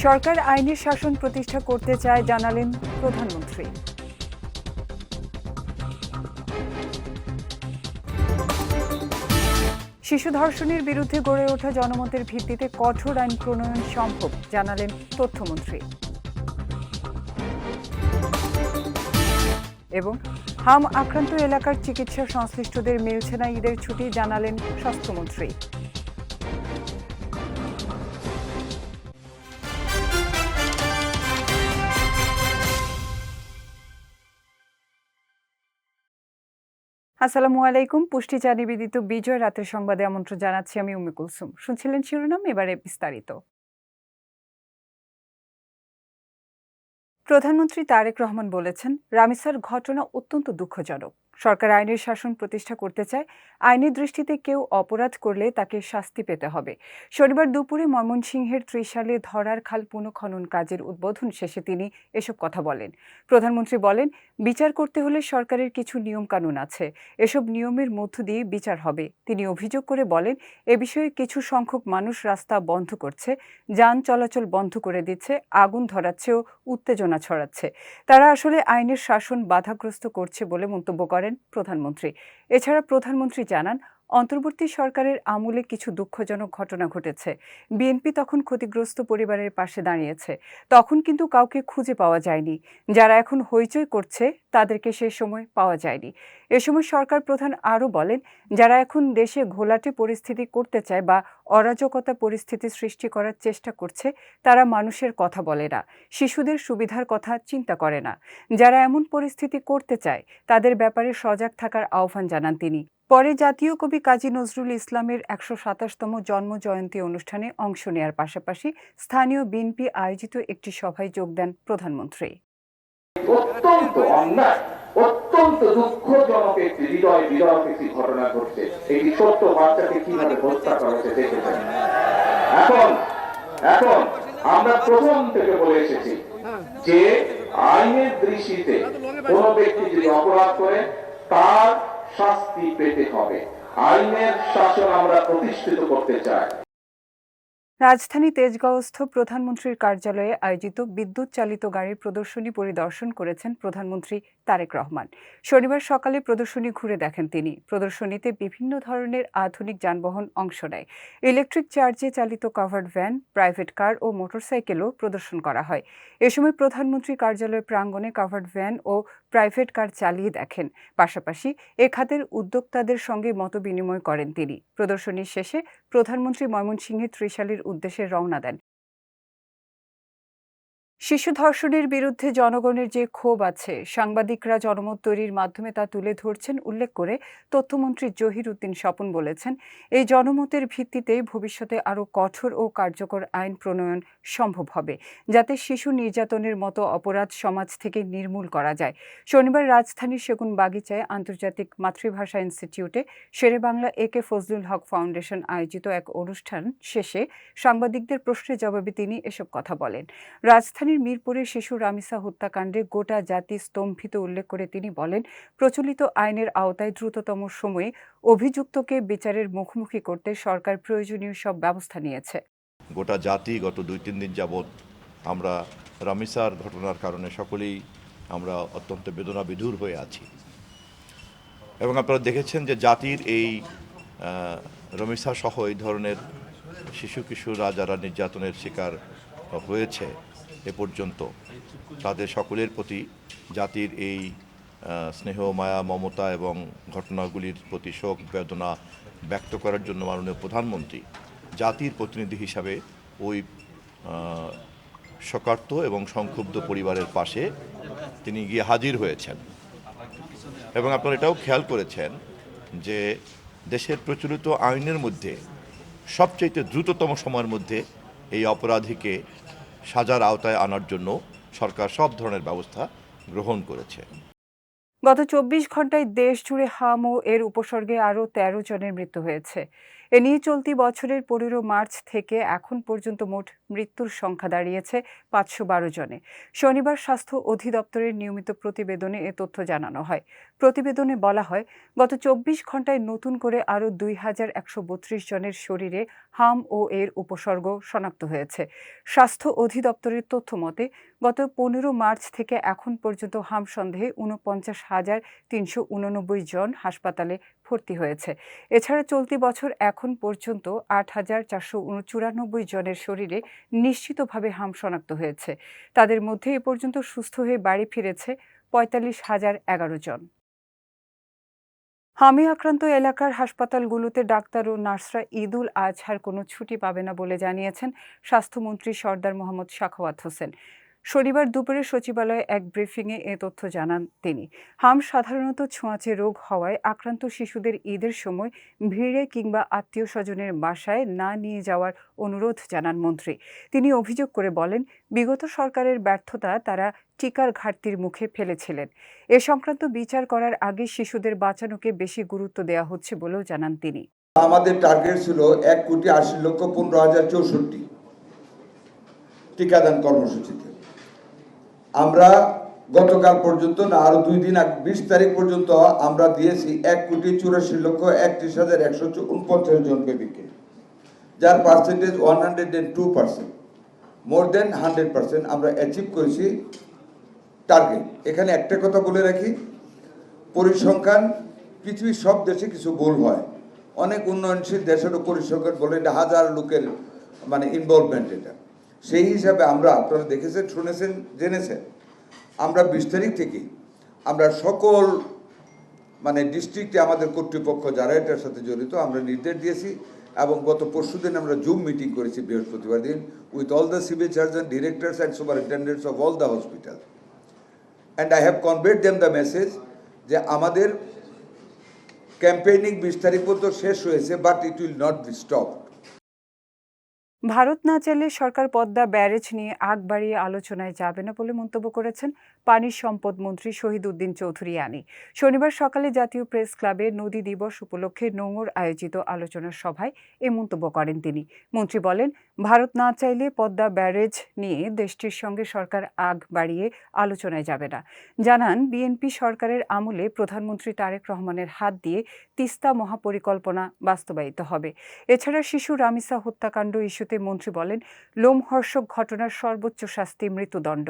সরকার আইনের শাসন প্রতিষ্ঠা করতে চায় জানালেন প্রধানমন্ত্রী। শিশু ধর্ষণের বিরুদ্ধে গড়ে ওঠা জনমতের ভিত্তিতে কঠোর আইন প্রণয়ন সম্ভব জানালেন তথ্যমন্ত্রী। এবং হাম আক্রান্ত এলাকার চিকিৎসা সংশ্লিষ্টদের মিলছে না ঈদের ছুটি জানালেন স্বাস্থ্যমন্ত্রী। আসসালামু আলাইকুম। পুষ্টিচা নিবেদিত বিজয় রাতের সংবাদে আমন্ত্রণ জানাচ্ছি আমি উম্মে কুলসুম। শুনছিলেন শিরোনাম, এবারে বিস্তারিত। প্রধানমন্ত্রী তারেক রহমান বলেছেন, রামিসার ঘটনা অত্যন্ত দুঃখজনক। সরকার আইনের শাসন প্রতিষ্ঠা করতে চায়। আইনের দৃষ্টিতে কেউ অপরাধ করলে তাকে শাস্তি পেতে হবে। শনিবার দুপুরে ময়মনসিংহের ত্রিশালে ধরার খাল পুনঃখনন কাজের উদ্বোধন শেষে তিনি এসব কথা বলেন। প্রধানমন্ত্রী বলেন, বিচার করতে হলে সরকারের কিছু নিয়মকানুন আছে, এসব নিয়মের মধ্য দিয়ে বিচার হবে। তিনি অভিযোগ করে বলেন, এ বিষয়ে কিছু সংখ্যক মানুষ রাস্তা বন্ধ করছে, যান চলাচল বন্ধ করে দিচ্ছে, আগুন ধরাচ্ছে ও উত্তেজনা ছড়াচ্ছে। তারা আসলে আইনের শাসন বাধাগ্রস্ত করছে বলে মন্তব্য করেন প্রধানমন্ত্রী। এছাড়া প্রধানমন্ত্রী জানান, অন্তর্বর্তী সরকারের আমলে কিছু দুঃখজনক ঘটনা ঘটেছে। বিএনপি তখন ক্ষতিগ্রস্ত পরিবারের পাশে দাঁড়িয়েছে, তখন কিন্তু কাউকে খুঁজে পাওয়া যায়নি। যারা এখন হইচই করছে তাদেরকে সে সময় পাওয়া যায়নি। এ সময় সরকার প্রধান আরও বলেন, যারা এখন দেশে ঘোলাটে পরিস্থিতি করতে চায় বা অরাজকতা পরিস্থিতি সৃষ্টি করার চেষ্টা করছে, তারা মানুষের কথা বলে না, শিশুদের সুবিধার কথা চিন্তা করে না। যারা এমন পরিস্থিতি করতে চায় তাদের ব্যাপারে সজাগ থাকার আহ্বান জানান তিনি। পরে জাতীয় কবি কাজী নজরুল ইসলামের ১২৭তম জন্ম জয়ন্তী অনুষ্ঠানে অংশ নেয়ার পাশাপাশি স্থানীয় বিএনপি আয়োজিত একটি সভায় যোগ দেন প্রধানমন্ত্রী। অত্যন্ত অন্যায়, অত্যন্ত দুঃখজনক একটি হৃদয় বিদারক একটি ঘটনা ঘটছে। একটি ছোট্ট বাচ্চাকে কিভাবে হত্যা করা হয়েছে দেখেছেন। এখন আমরা প্রথম থেকে বলে এসেছি যে আইনের দৃষ্টিতে কোন ব্যক্তি যদি অপরাধ করে তার শাস্তি পেতে হবে। আইনের শাসন আমরা প্রতিষ্ঠিত করতে চাই। রাজধানী তেজগাঁওস্থ প্রধানমন্ত্রীর কার্যালয়ে আয়োজিত বিদ্যুৎ চালিত গাড়ির প্রদর্শনী পরিদর্শন করেছেন প্রধানমন্ত্রী তারেক রহমান। শনিবার সকালে প্রদর্শনী ঘুরে দেখেন তিনি। প্রদর্শনীতে বিভিন্ন ধরনের আধুনিক যানবাহন অংশ নেয়। ইলেকট্রিক চার্জে চালিত কাভার্ড ভ্যান, প্রাইভেট কার ও মোটরসাইকেলও প্রদর্শন করা হয়। এ সময় প্রধানমন্ত্রী কার্যালয় প্রাঙ্গণে কাভার্ড ভ্যান ও প্রাইভেট কার চালিয়ে দেখেন। পাশাপাশি এ খাতের উদ্যোক্তাদের সঙ্গে মতবিনিময় করেন তিনি। প্রদর্শনীর শেষে প্রধানমন্ত্রী ময়মনসিংহের ত্রিশালের উদ্দেশ্যে রওনা দেন। শিশু ধর্ষণের বিরুদ্ধে জনগণের যে ক্ষোভ আছে, সাংবাদিকরা জনমত তৈরির মাধ্যমে তা তুলে ধরছেন উল্লেখ করে তথ্যমন্ত্রী জহির উদ্দিন স্বপন বলেছেন, এই জনমতের ভিত্তিতে ভবিষ্যতে আরও কঠোর ও কার্যকর আইন প্রণয়ন সম্ভব হবে, যাতে শিশু নির্যাতনের মতো অপরাধ সমাজ থেকে নির্মূল করা যায়। শনিবার রাজধানীর সেগুনবাগিচায় আন্তর্জাতিক মাতৃভাষা ইনস্টিটিউটে শেরেবাংলা একে ফজলুল হক ফাউন্ডেশন আয়োজিত এক অনুষ্ঠান শেষে সাংবাদিকদের প্রশ্নের জবাবে তিনি এসব কথা বলেন। রাজধানীর মিরপুরে শিশু রামিসা হত্যাকাণ্ডে গোটা জাতি স্তম্ভিত উল্লেখ করে তিনি বলেন, প্রচলিত আইনের আওতায় দ্রুততম সময়ে অভিযুক্তকে বিচারের মুখোমুখি করতে সরকার প্রয়োজনীয় সব ব্যবস্থা নিয়েছে। গোটা জাতি গত ২-৩ দিন যাবৎ আমরা রামিসার ঘটনার কারণে সকলেই আমরা অত্যন্ত বেদনাবিধুর হয়ে আছি এবং আপনারা দেখেছেন যে জাতির এই রামিসা সহ এই ধরনের শিশু কিশোররা যারা নির্যাতনের শিকার হয়েছে এ পর্যন্ত, তাদের সকলের প্রতি জাতির এই স্নেহ, মায়া, মমতা এবং ঘটনাগুলির প্রতি শোক বেদনা ব্যক্ত করার জন্য মাননীয় প্রধানমন্ত্রী জাতির প্রতিনিধি হিসাবে ওই শোকার্ত এবং সংক্ষুব্ধ পরিবারের পাশে তিনি গিয়ে হাজির হয়েছেন। এবং আপনারা এটাও খেয়াল করেছেন যে দেশের প্রচলিত আইনের মধ্যে সবচেয়ে দ্রুততম সময়ের মধ্যে এই অপরাধীকে সাজার আওতায় আনার জন্য সরকার সব ধরনের ব্যবস্থা গ্রহণ করেছে। গত ২৪ ঘন্টায় দেশ জুড়ে হাম ও এর উপসর্গে আরও ১৩ জনের মৃত্যু হয়েছে। এ নিয়ে চলতি বছরের 15 মার্চ থেকে এখন পর্যন্ত মোট মৃত্যুর সংখ্যা দাঁড়িয়েছে 512 জনে। শনিবার স্বাস্থ্য অধিদপ্তরের নিয়মিত প্রতিবেদনে এ তথ্য জানানো হয়। প্রতিবেদনে বলা হয়, গত 24 ঘণ্টায় নতুন করে আরও 2132 জনের শরীরে হাম ও এর উপসর্গ শনাক্ত হয়েছে। স্বাস্থ্য অধিদপ্তরের তথ্য মতে গত 15 মার্চ থেকে এখন পর্যন্ত হাম সন্দেহে 49,389 জন হাসপাতালে ভর্তি হয়েছে। এছাড়া চলতি বছর এখন পর্যন্ত 8,494 জনের শরীরে নিশ্চিতভাবে হাম শনাক্ত হয়েছে। তাদের মধ্যে এ পর্যন্ত সুস্থ হয়ে বাড়ি ফিরেছে 45,011 জন। হামে আক্রান্ত এলাকার হাসপাতালগুলোতে ডাক্তার ও নার্সরা ঈদুল আজহার কোনো ছুটি পাবে না বলে জানিয়েছেন স্বাস্থ্যমন্ত্রী সরদার মোহাম্মদ সাখাওয়াত হোসেন। শনিবার দুপুরে সচিবালয়ে এক ব্রিফিংয়ে এ তথ্য জানান তিনি। হাম সাধারণত ছোঁয়াচে রোগ হওয়ায় আক্রান্ত শিশুদের ঈদের সময় ভিড়ে কিংবা আত্মীয় স্বজনের বাসায় না নিয়ে যাওয়ার অনুরোধ জানান মন্ত্রী। তিনি অভিযোগ করে বলেন, বিগত সরকারের ব্যর্থতা তারা টিকার ঘাটতির মুখে ফেলেছিলেন। এ সংক্রান্ত বিচার করার আগে শিশুদের বাঁচানোকে বেশি গুরুত্ব দেওয়া হচ্ছে বলেও জানান তিনি। আমাদের টার্গেট ছিল 1,80,15,064 টিকাদান কর্মসূচিতে। আমরা গতকাল পর্যন্ত না আরো 2 দিন আগে 20 তারিখ পর্যন্ত আমরা দিয়েছি 1,84,31,149 জন বেবিকে, যার পার্সেন্টেজ 102%, মোর দেন 100% আমরা অ্যাচিভ করেছি টার্গেট। এখানে একটা কথা বলে রাখি, পরিসংখ্যান পৃথিবীর সব দেশে কিছু ভুল হয়। অনেক উন্নয়নশীল দেশেরও পরিসংখ্যান বলে এটা হাজার লোকের ইনভলভমেন্ট। এটা সেই হিসাবে আমরা, আপনারা দেখেছেন, শুনেছেন, জেনেছেন, আমরা 20 তারিখ থেকে আমরা সকল ডিস্ট্রিক্টে আমাদের কর্তৃপক্ষ যারা এটার সাথে জড়িত আমরা নির্দেশ দিয়েছি এবং গত পরশুদিন আমরা জুম মিটিং করেছি বৃহস্পতিবার দিন with all the civil surgeon, directors and superintendents of all the hospital, and I have conveyed them the message যে আমাদের ক্যাম্পেইনিং 20 তারিখ পর্যন্ত শেষ হয়েছে, but it will not be stop. Bharat না চাইলে সরকার পদ্মা ব্যারেজ নিয়ে আগ বাড়িয়ে আলোচনায় যাবে না বলে মন্তব্য করেছেন পানি সম্পদ মন্ত্রী শহীদ উদ্দিন চৌধুরী আনি। শনিবার সকালে জাতীয় প্রেস ক্লাবে নদী দিবস উপলক্ষে নোঙর আয়োজিত আলোচনা সভায় এ মন্তব্য করেন তিনি। মন্ত্রী বলেন, ভারত না চাইলে পদ্মা ব্যারেজ নিয়ে দেশটির সঙ্গে সরকার আগ বাড়িয়ে আলোচনায় যাবে না। জানান, বিএনপি সরকারের আমলে প্রধানমন্ত্রী তারেক রহমানের হাত দিয়ে তিস্তা মহাপরিকল্পনা বাস্তবায়িত হবে। এছাড়া শিশু রামিসা হত্যাকাণ্ড ইস্যুতে মন্ত্রী বলেন, লোমহর্ষক ঘটনার সর্বোচ্চ শাস্তি মৃত্যুদণ্ড।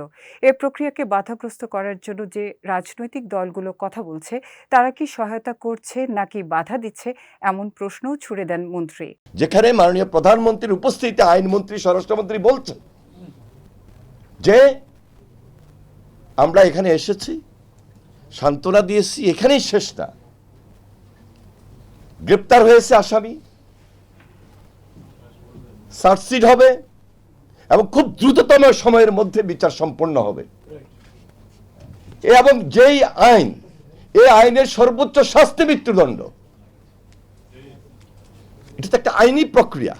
এ প্রক্রিয়াকে বাধাগ্রস্ত করার জন্য যে রাজনৈতিক দলগুলো কথা বলছে তারা কি সহায়তা করছে নাকি বাধা দিচ্ছে, এমন প্রশ্নও ছুড়ে দেন মন্ত্রী। যেখানে মাননীয় প্রধানমন্ত্রীর উপস্থিতিতে আইনমন্ত্রী, স্বরাষ্ট্রমন্ত্রী বলছেন যে আমরা এখানে এসেছি, সান্ত্বনা দিয়েছি, এখানেই শেষ না, গ্রেপ্তার হয়েছে আসামি, সার্চশিট হবে এবং খুব দ্রুততম সময়ের মধ্যে বিচার সম্পন্ন হবে। এবং যেই আইন, এই আইনের সর্বোচ্চ শাস্তি মৃত্যুদণ্ড। এটা তো একটা আইনি প্রক্রিয়া,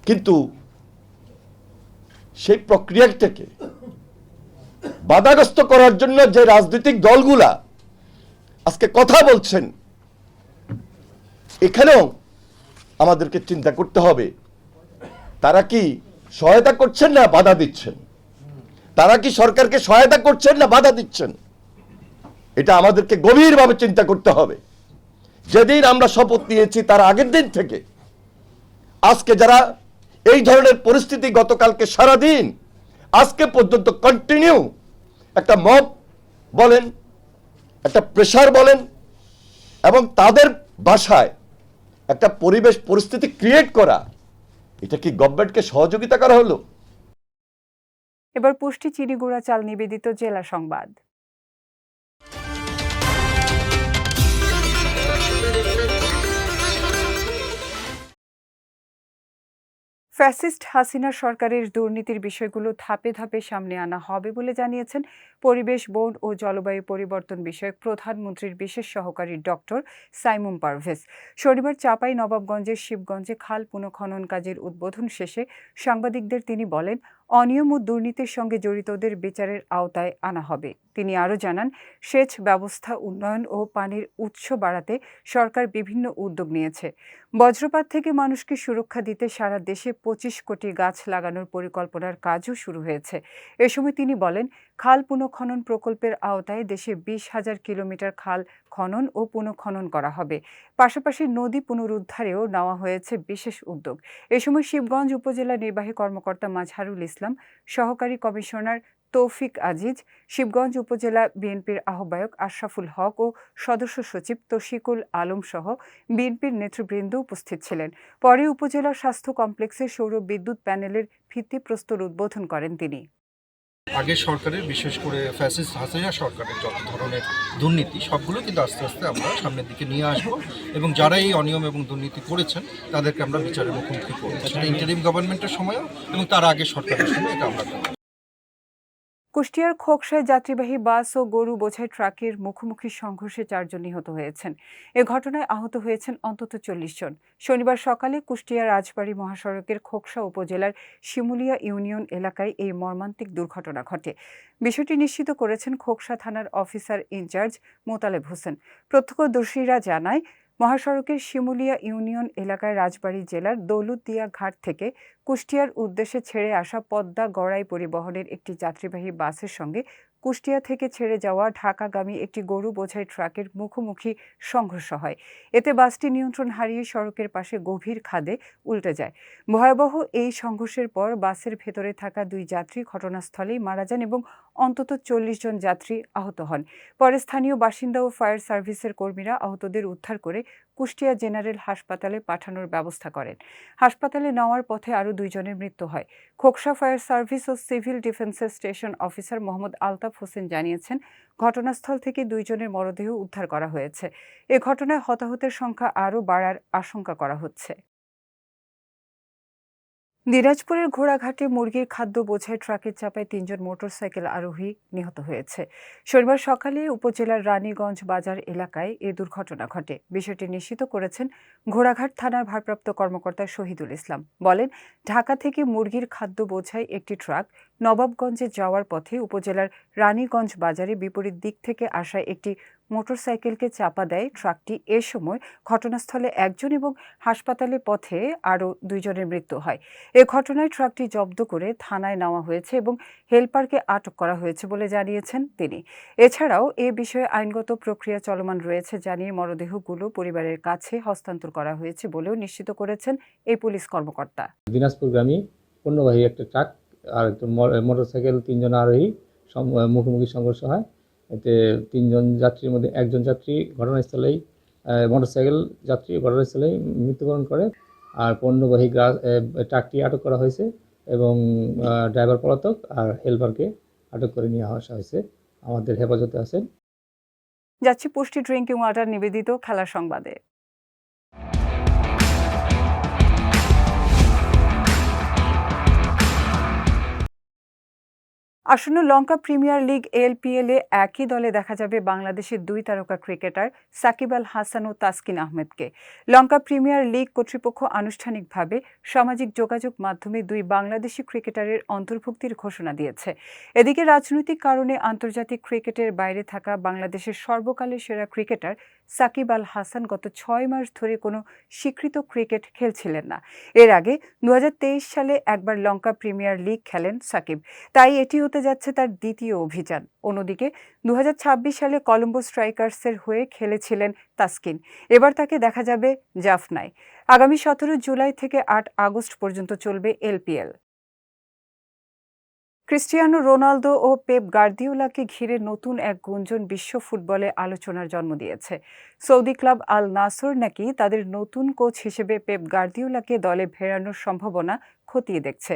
কিন্তু সেই প্রক্রিয়াটাকে বাধাগ্রস্ত করার জন্য যে রাজনৈতিক দলগুলা আজকে কথা বলছেন, এখানেও আমাদেরকে চিন্তা করতে হবে তারা কি সহায়তা করছেন না বাধা দিচ্ছেন, তারা কি সরকারকে সহায়তা করছেন না বাধা দিচ্ছেন। এটা আমাদেরকে গভীরভাবে চিন্তা করতে হবে। যেদিন আমরা শপথ নিয়েছি তার আগের দিন থেকে আজকে যারা এই ধরনের পরিস্থিতি, গতকালকে সারাদিন আজকে পর্যন্ত কন্টিনিউ একটা মব বলেন, একটা প্রেসার বলেন, এবং তাদের বাসায় একটা পরিবেশ পরিস্থিতি ক্রিয়েট করা, এটা কি গভর্নমেন্টকে সহযোগিতা করা হলো? এবার পুষ্টি চিনি গুঁড়া চাল নিবেদিত জেলা সংবাদ। ফ্যাসিস্ট হাসিনা সরকারের দুর্নীতির বিষয়গুলো ধাপে ধাপে সামনে আনা হবে বলে জানিয়েছেন পরিবেশ, বন ও জলবায়ু পরিবর্তন বিষয়ক প্রধানমন্ত্রীর বিশেষ সহকারী ডক্টর সাইমুম পারভেজ। শনিবার চাঁপাইনবাবগঞ্জের শিবগঞ্জে খাল পুনঃখনন কাজের উদ্বোধন শেষে সাংবাদিকদের তিনি বলেন, অনিয়ম ও দুর্নীতির সঙ্গে জড়িতদের বিচারের আওতায় আনা হবে। তিনি আরও জানান, সেচ ব্যবস্থা উন্নয়ন ও পানির উৎস বাড়াতে সরকার বিভিন্ন উদ্যোগ নিয়েছে। বজ্রপাত থেকে মানুষকে সুরক্ষা দিতে সারা দেশে 25 কোটি গাছ লাগানোর পরিকল্পনার কাজও শুরু হয়েছে। এ সময় তিনি বলেন, খাল পুনঃখনন প্রকল্পের আওতায় দেশে 20,000 কিলোমিটার খাল খনন ও পুনঃখনন করা হবে। পাশাপাশি নদী পুনরুদ্ধারেও নেওয়া হয়েছে বিশেষ উদ্যোগ। এ সময় শিবগঞ্জ উপজেলা নির্বাহী কর্মকর্তা মাজহারুল ইসলাম, সহকারী কমিশনার তৌফিক আজিজ, শিবগঞ্জ উপজেলা বিএনপির আহ্বায়ক আশরাফুল হক ও সদস্য সচিব তশিকুল আলম সহ বিএনপির নেতৃবৃন্দ উপস্থিত ছিলেন। পরে উপজেলা স্বাস্থ্য কমপ্লেক্সে সৌর বিদ্যুৎ প্যানেলের ভিত্তিপ্রস্তর উদ্বোধন করেন তিনি। আগের সরকারের, বিশেষ করে ফ্যাসিস্ট হাসিনা সরকারের যত ধরনের দুর্নীতি সবগুলো কিন্তু আস্তে আস্তে আমরা সামনের দিকে নিয়ে আসব এবং যারা এই অনিয়ম এবং দুর্নীতি করেছেন তাদেরকে আমরা বিচারের মুখোমুখি করব। সেটা ইন্টারিম গভর্নমেন্টের সময়ও এবং তার আগে সরকারের সময় এটা আমরা করব। কুষ্টিয়ার খোকসায় যাত্রীবাহী বাস ও গরু বোঝাই ট্রাকের মুখোমুখি সংঘর্ষে 4 জন নিহত হয়েছেন। এ ঘটনায় আহত হয়েছেন অন্তত 40 জন। শনিবার সকালে কুষ্টিয়া রাজবাড়ী মহাসড়কের খোকসা উপজেলার শিমুলিয়া ইউনিয়ন এলাকায় এই মর্মান্তিক দুর্ঘটনা ঘটে। বিষয়টি নিশ্চিত করেছেন খোকসা থানার অফিসার ইনচার্জ মোতালেব হোসেন। প্রত্যক্ষদর্শীরা জানায়, মহাসড়কের শিমুলিয়া ইউনিয়ন এলাকায় রাজবাড়ী জেলার দৌলতদিয়া ঘাট থেকে কুষ্টিয়ার উদ্দেশ্যে ছেড়ে আসা পদ্মা গড়াই পরিবহনের একটি যাত্রীবাহী বাসের সঙ্গে কুষ্টিয়া থেকে ছেড়ে যাওয়া ঢাকাগামী একটি গরু বোঝাই ট্রাকের মুখোমুখি সংঘর্ষ হয়। এতে বাসটি নিয়ন্ত্রণ হারিয়ে সড়কের পাশে গভীর খাদে উল্টে যায়। ভয়াবহ এই সংঘর্ষের পর বাসের ভেতরে থাকা 2 যাত্রী ঘটনাস্থলেই মারা যান এবং অন্তত 40 জন যাত্রী আহত হন। পরে স্থানীয় বাসিন্দা ও ফায়ার সার্ভিসের কর্মীরা আহতদের উদ্ধার করে কুষ্টিয়া জেনারেল হাসপাতালে পাঠানোর ব্যবস্থা করেন। হাসপাতালে নেওয়ার পথে আরও 2 জনের মৃত্যু হয়। খোকসা ফায়ার সার্ভিস ও সিভিল ডিফেন্সের স্টেশন অফিসার মোহাম্মদ আলতাফ হোসেন জানিয়েছেন, ঘটনাস্থল থেকে 2 জনের মরদেহ উদ্ধার করা হয়েছে। এ ঘটনায় হতাহতের সংখ্যা আরও বাড়ার আশঙ্কা করা হচ্ছে। দিনাজপুরের ঘোড়াঘাটে মুরগির খাদ্য বোঝাই ট্রাকের চাপায় 3 জন মোটরসাইকেল আরোহী নিহত হয়েছে। শনিবার সকালে উপজেলার রানীগঞ্জ বাজার এলাকায় এ দুর্ঘটনা ঘটে। বিষয়টি নিশ্চিত করেছেন ঘোড়াঘাট থানার ভারপ্রাপ্ত কর্মকর্তা শহীদুল ইসলাম। বলেন, ঢাকা থেকে মুরগির খাদ্য বোঝাই একটি ট্রাক নবাবগঞ্জে যাওয়ার পথে উপজেলার রানীগঞ্জ বাজারে বিপরীত দিক থেকে আসা একটি মোটরসাইকেলকে চাপা দেয় ট্রাকটি। এ সময় ঘটনাস্থলে 1 জন এবং হাসপাতালে পথে আরও 2 জনের মৃত্যু হয়। এ ঘটনায় ট্রাকটি জব্দ করে থানায় নেওয়া হয়েছে এবং হেলপারকে আটক করা হয়েছে বলে জানিয়েছেন তিনি। এছাড়াও এ বিষয়ে আইনগত প্রক্রিয়া চলমান রয়েছে জানিয়ে মরদেহগুলো পরিবারের কাছে হস্তান্তর করা হয়েছে বলেও নিশ্চিত করেছেন এই পুলিশ কর্মকর্তা। দিনাজপুরগামী পণ্যবাহী একটা ট্রাক আর একটা মোটরসাইকেল 3 জন আরোহী মুখোমুখি সংঘর্ষ হয়। এতে 3 জন যাত্রীর মধ্যে 1 জন যাত্রী ঘটনাস্থলেই মোটরসাইকেল যাত্রী ঘটনাস্থলেই মৃত্যুবরণ করে। আর পণ্যবাহী ট্রাকটি আটক করা হয়েছে এবং ড্রাইভার পলাতক আর হেলপারকে আটক করে নিয়ে আসা হয়েছে, আমাদের হেফাজতে আছেন। যাচ্ছি পুষ্টি ড্রিঙ্কিং ওয়াটার নিবেদিত খেলার সংবাদে। আসন্ন লঙ্কা প্রিমিয়ার লিগ এলপিএল এ একই দলে দেখা যাবে বাংলাদেশের 2 তারকা ক্রিকেটার সাকিব আল হাসান ও তাসকিন আহমেদকে। লঙ্কা প্রিমিয়ার লিগ কর্তৃপক্ষ আনুষ্ঠানিকভাবে সামাজিক যোগাযোগ মাধ্যমে 2 বাংলাদেশি ক্রিকেটারের অন্তর্ভুক্তির ঘোষণা দিয়েছে। এদিকে রাজনৈতিক কারণে আন্তর্জাতিক ক্রিকেটের বাইরে থাকা বাংলাদেশের সর্বকালের সেরা ক্রিকেটার সাকিব আল হাসান গত 6 মাস ধরে কোনো স্বীকৃত ক্রিকেট খেলছিলেন না। এর আগে 2023 সালে একবার লঙ্কা প্রিমিয়ার লিগ খেলেন সাকিব, তাই এটি হতে যাচ্ছে তার দ্বিতীয় অভিযান। অন্যদিকে 2026 সালে কলম্বো স্ট্রাইকার্সের হয়ে খেলেছিলেন তাসকিন। এবার তাকে দেখা যাবে জাফনায়। আগামী 17 জুলাই থেকে 8 আগস্ট পর্যন্ত চলবে এলপিএল। ক্রিস্টিয়ানো রোনালদো ও পেপ গার্দিওলাকে ঘিরে নতুন এক গুঞ্জন বিশ্ব ফুটবলে আলোচনার জন্ম দিয়েছে। সৌদি ক্লাব আল নাসর নাকি তাদের নতুন কোচ হিসেবে পেপ গার্দিওলাকে দলে ফেরানোর সম্ভাবনা খতিয়ে দেখছে।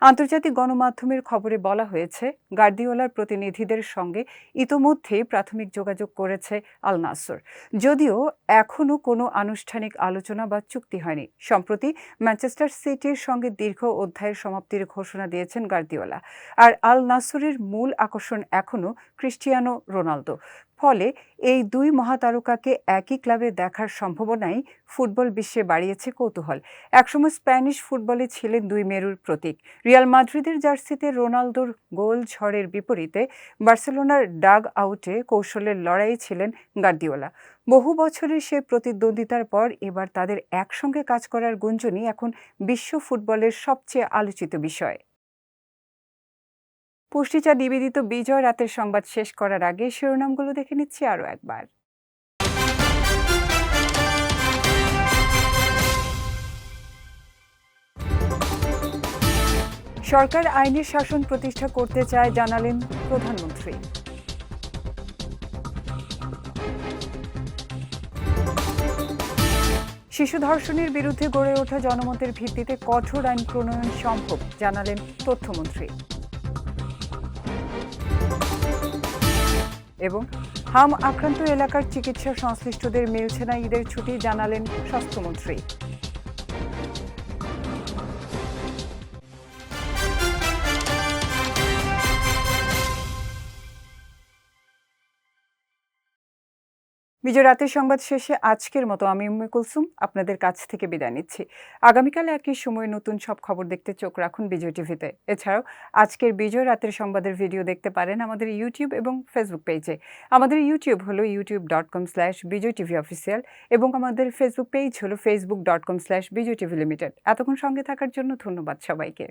আন্তর্জাতিক গণমাধ্যমের খবরে বলা হয়েছে, গার্দিওলার প্রতিনিধিদের সঙ্গে ইতোমধ্যেই প্রাথমিক যোগাযোগ করেছে আল নাসর, যদিও এখনও কোনো আনুষ্ঠানিক আলোচনা বা চুক্তি হয়নি। সম্প্রতি ম্যানচেস্টার সিটির সঙ্গে দীর্ঘ অধ্যায়ের সমাপ্তির ঘোষণা দিয়েছেন গার্দিওলা। আর আল নাসরের মূল আকর্ষণ এখনও ক্রিস্টিয়ানো রোনালদো। ফলে এই দুই মহাতারকাকে একই ক্লাবে দেখার সম্ভাবনাই ফুটবল বিশ্বে বাড়িয়েছে কৌতূহল। একসময় স্প্যানিশ ফুটবলে ছিলেন দুই মেরুর প্রতীক। রিয়াল মাদ্রিদের জার্সিতে রোনালদোর গোল ঝড়ের বিপরীতে বার্সেলোনার ডাগ আউটে কৌশলের লড়াই ছিলেন গার্দিওলা। বহু বছরের সে প্রতিদ্বন্দ্বিতার পর এবার তাদের একসঙ্গে কাজ করার গুঞ্জনই এখন বিশ্ব ফুটবলের সবচেয়ে আলোচিত বিষয়। পুষ্টিচা নিবেদিত বিজয় রাতের সংবাদ শেষ করার আগে শিরোনামগুলো দেখে নিচ্ছি আরও একবার। সরকার আইনের শাসন প্রতিষ্ঠা করতে চায় জানালেন প্রধানমন্ত্রী। শিশু ধর্ষণের বিরুদ্ধে গড়ে ওঠা জনমতের ভিত্তিতে কঠোর আইন প্রণয়ন সম্ভব জানালেন তথ্যমন্ত্রী। এবং হাম আক্রান্ত এলাকার চিকিৎসা সংশ্লিষ্টদের মিলছে না ঈদের ছুটি জানালেন স্বাস্থ্যমন্ত্রী। বিজয় রাতের সংবাদ শেষে আজকের মতো আমি উম্মে কুলসুম আপনাদের কাছ থেকে বিদায় নিচ্ছি। আগামীকাল একই সময়ে নতুন সব খবর দেখতে চোখ রাখুন বিজয় টিভিতে। এছাড়াও আজকের বিজয় রাতের সংবাদের ভিডিও দেখতে পারেন আমাদের ইউটিউব এবং ফেসবুক পেজে। আমাদের ইউটিউব হলো youtube.com/bijaytvofficial এবং আমাদের ফেসবুক পেজ হলো facebook.com/bijaytvlimited। এতক্ষণ সঙ্গে থাকার জন্য ধন্যবাদ সবাইকে।